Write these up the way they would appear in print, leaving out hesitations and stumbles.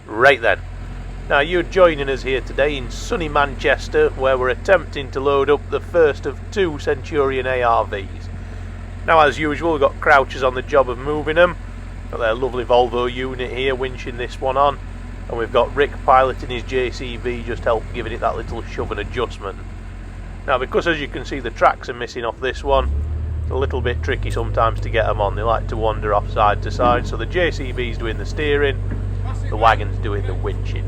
Right then, now you're joining us here today in sunny Manchester, where we're attempting to load up the first of 2 Centurion ARVs. Now, as usual, we've got Crouchers on the job of moving them. Got their lovely Volvo unit here winching this one on, and we've got Rick piloting his JCB, just help giving it that little shove and adjustment. Now, because as you can see the tracks are missing off this one, it's a little bit tricky sometimes to get them on. They like to wander off side to side, so the JCB's doing the steering, the wagon's doing the winching.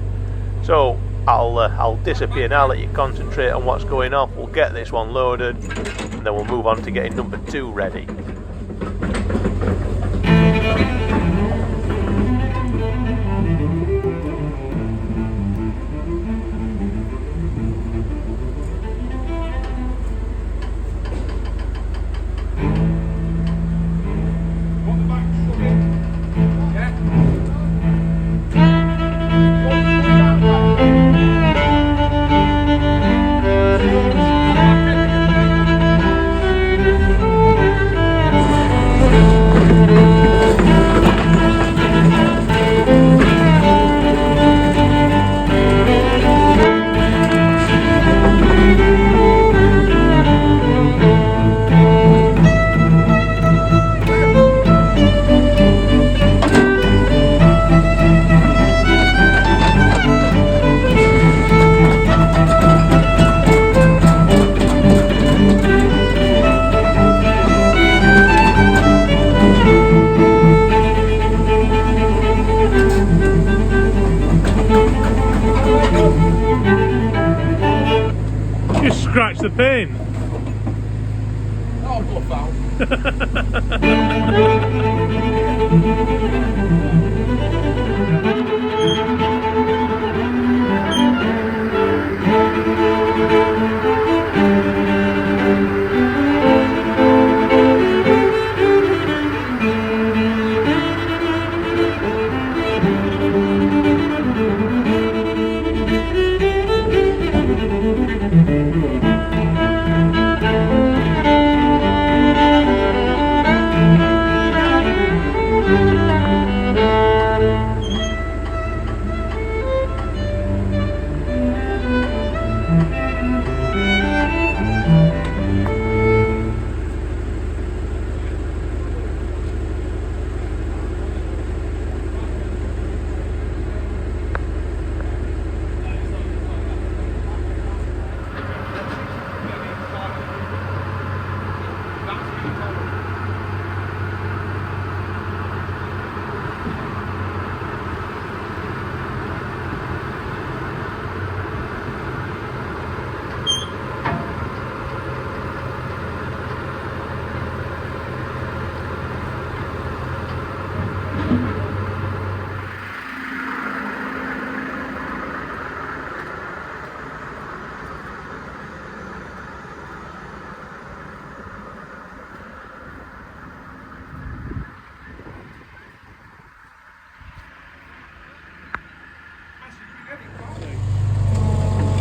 So I'll disappear now, let you concentrate on what's going on. We'll get this one loaded and then we'll move on to getting number 2 ready. Just scratch the paint. Oh, bluff out.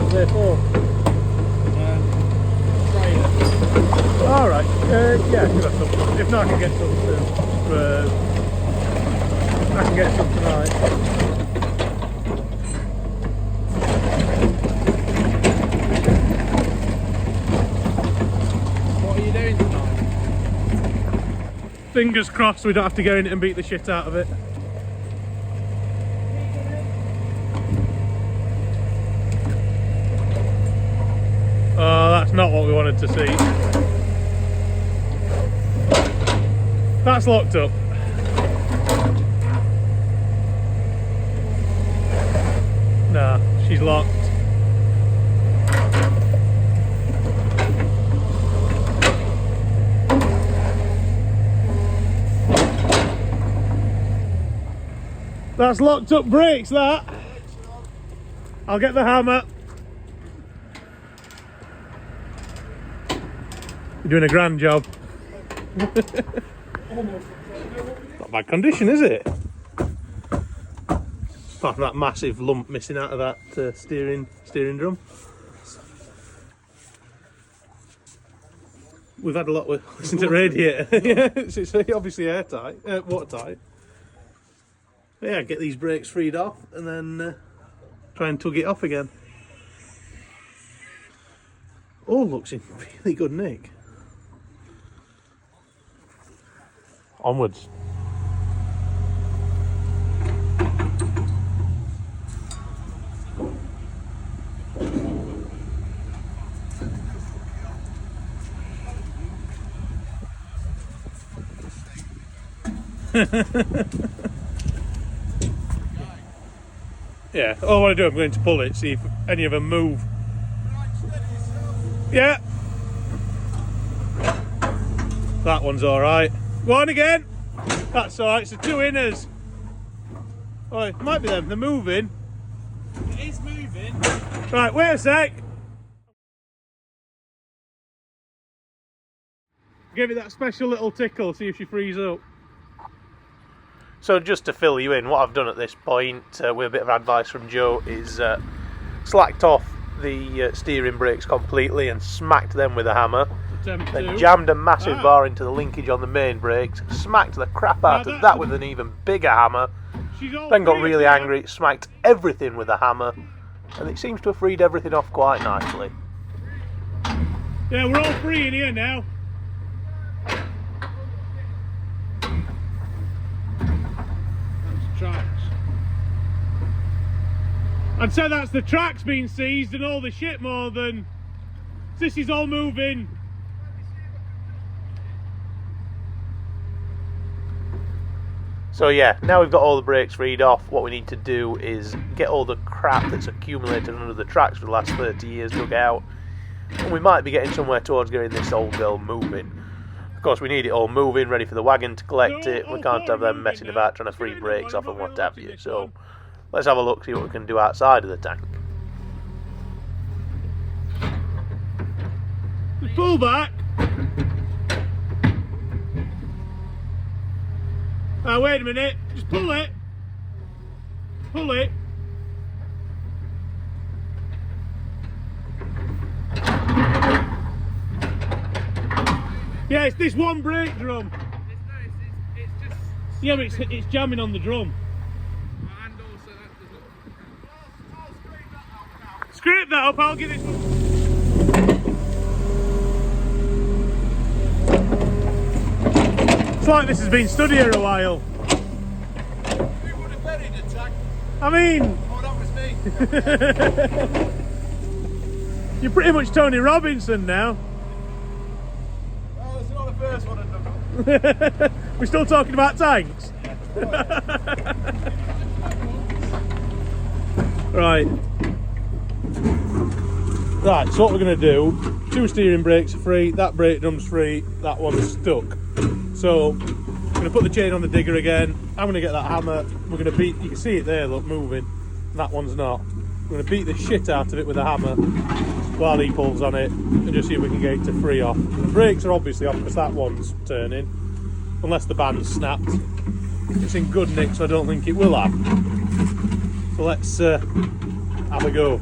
Therefore, alright, yeah, I should have some. If not, I can get some I can get some tonight. What are you doing tonight? Fingers crossed we don't have to go in it and beat the shit out of it. Oh, that's not what we wanted to see. That's locked up. Nah, she's locked. That's locked up brakes, that. I'll get the hammer. You're doing a grand job. Not bad condition, is it? Apart from that massive lump missing out of that steering drum. We've had a lot with listen to radiator. Yeah, it's obviously airtight, watertight. Yeah, get these brakes freed off and then try and tug it off again. Oh, looks in really good nick. Onwards. Yeah, all I want to do, I'm going to pull it, see if any of them move. Yeah. That one's alright. Go on again. That's alright, it's the two inners. Oh, it might be them, they're moving. It is moving. Right, wait a sec. Give it that special little tickle, see if she frees up. So just to fill you in, what I've done at this point, with a bit of advice from Joe, is slacked off the steering brakes completely and smacked them with a hammer. Then jammed a massive bar into the linkage on the main brakes, smacked the crap out of that with an even bigger hammer, then got really angry, smacked everything with a hammer, and it seems to have freed everything off quite nicely. Yeah, we're all free in here now. Tracks. I'd say that's the tracks being seized and all the shit more than this is all moving. So yeah, now we've got all the brakes freed off, what we need to do is get all the crap that's accumulated under the tracks for the last 30 years dug out, and we might be getting somewhere towards getting this old girl moving. Of course, we need it all moving, ready for the wagon to collect it. We can't have them messing about trying to free brakes off and what have you. So let's have a look, see what we can do outside of the tank. Just pull back. Wait a minute. Just pull it. Pull it. Yeah, it's this one brake drum. It's just... Yeah, but it's jamming on the drum. And also that doesn't... I'll Scrape that up, I'll get this one. It's like this has been stood here a while. Who would have buried the tank? I mean... Oh, that was me. You're pretty much Tony Robinson now. Oh, it's not the first one I've done. We're still talking about tanks? Right. Right, so what we're going to do, 2 steering brakes are free, that brake drum's free, that one's stuck. So, I'm going to put the chain on the digger again, I'm going to get that hammer, we're going to beat, you can see it there, look, moving, that one's not. We're going to beat the shit out of it with a hammer while he pulls on it and just see if we can get it to free off. The brakes are obviously off because that one's turning, unless the band's snapped. It's in good nick, so I don't think it will have. So let's have a go.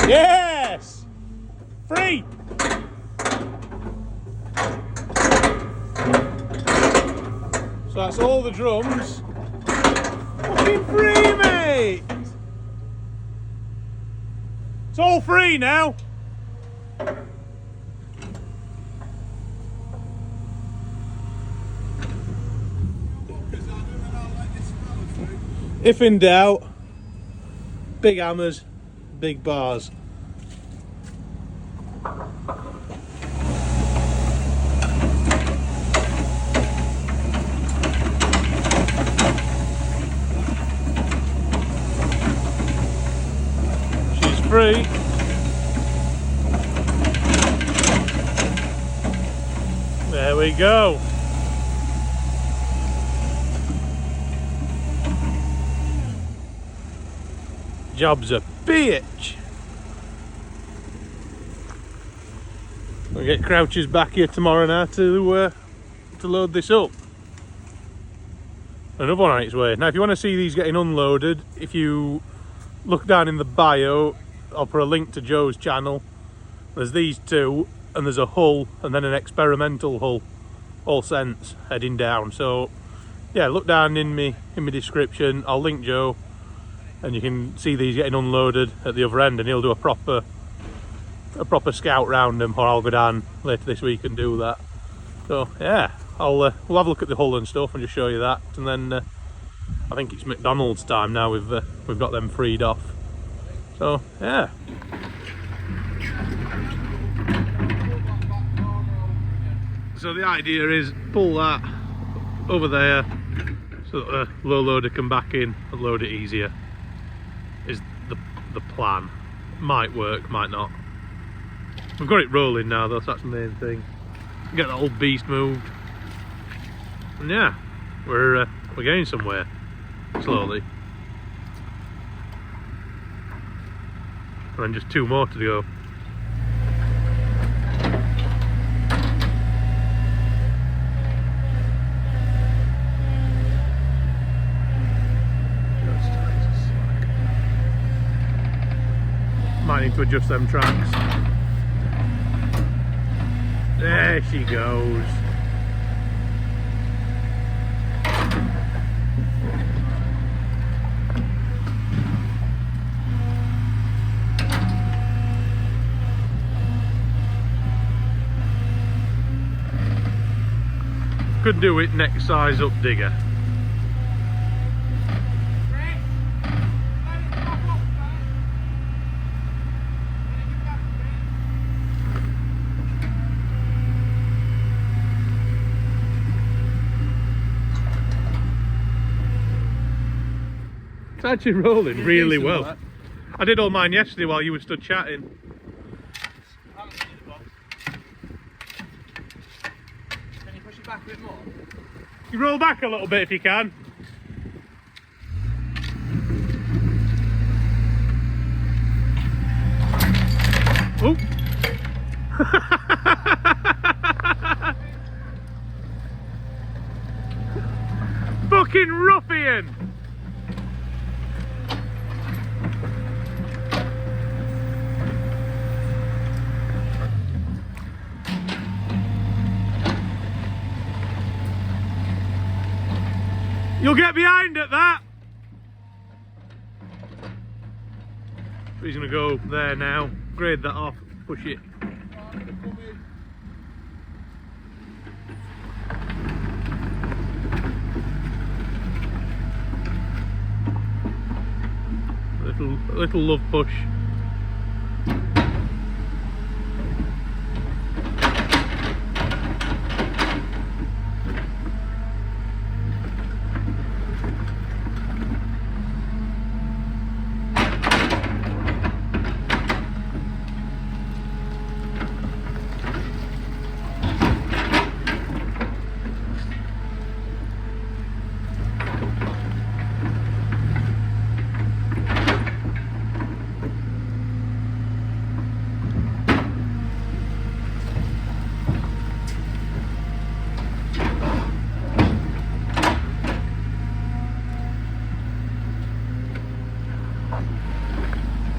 Yes! Free! So that's all the drums. Fucking free, mate! It's all free now. If in doubt, big hammers, big bars. She's free. There we go. Job's a bitch. We'll get Crouches back here tomorrow now to load this up. Another one on its way. Now if you want to see these getting unloaded, if you look down in the bio, I'll put a link to Joe's channel. There's these two, and there's a hull and then an experimental hull, all cents heading down. So yeah, look down in my description. I'll link Joe, and you can see these getting unloaded at the other end, and he'll do a proper scout round them, or I'll go down later this week and do that. So yeah, we'll have a look at the hull and stuff and just show you that, and then I think it's McDonald's time now. We've got them freed off. So yeah. So the idea is pull that over there so that the low loader can back in and load it easier. Is the plan. Might work, might not. We've got it rolling now though, so that's the main thing. Get that old beast moved. And yeah, we're getting somewhere slowly. And then just 2 more to go. Might need to adjust them tracks. There she goes. Could do it next size up digger. It's actually rolling really well. I did all mine yesterday while you were stood chatting. Can you push it back a bit more? You roll back a little bit if you can. Oh! Fucking ruffian! You'll get behind at that! He's gonna go there now, grade that off, push it. A little love push.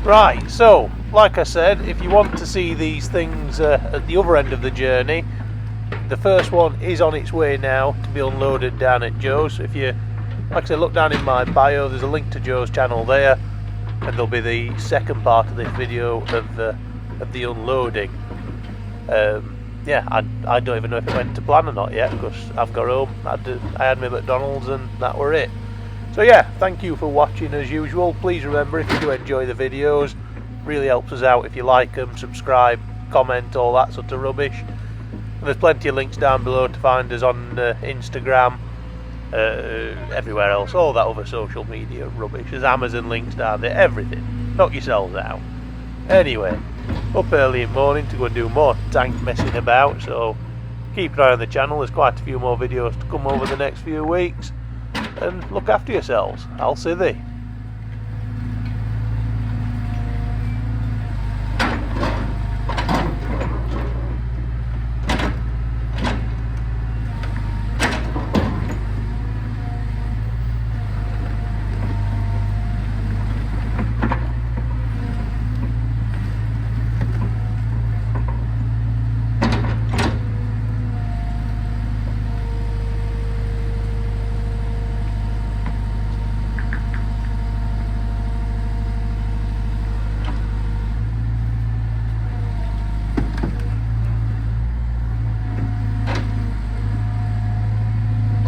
Right, so like I said, if you want to see these things at the other end of the journey, the first one is on its way now to be unloaded down at Joe's. If you, like I said, look down in my bio, there's a link to Joe's channel there, and there'll be the second part of this video of the unloading. Yeah, I don't even know if it went to plan or not yet, because I've got home, I had my McDonald's and that were it. So yeah, thank you for watching as usual. Please remember, if you do enjoy the videos, really helps us out if you like them, subscribe, comment, all that sort of rubbish. And there's plenty of links down below to find us on Instagram, everywhere else, all that other social media rubbish. There's Amazon links down there, everything. Knock yourselves out. Anyway, up early in the morning to go and do more tank messing about, so keep an eye on the channel. There's quite a few more videos to come over the next few weeks. And look after yourselves. I'll see thee.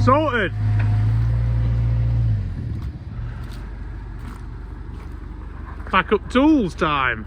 Sorted. Pack up tools time.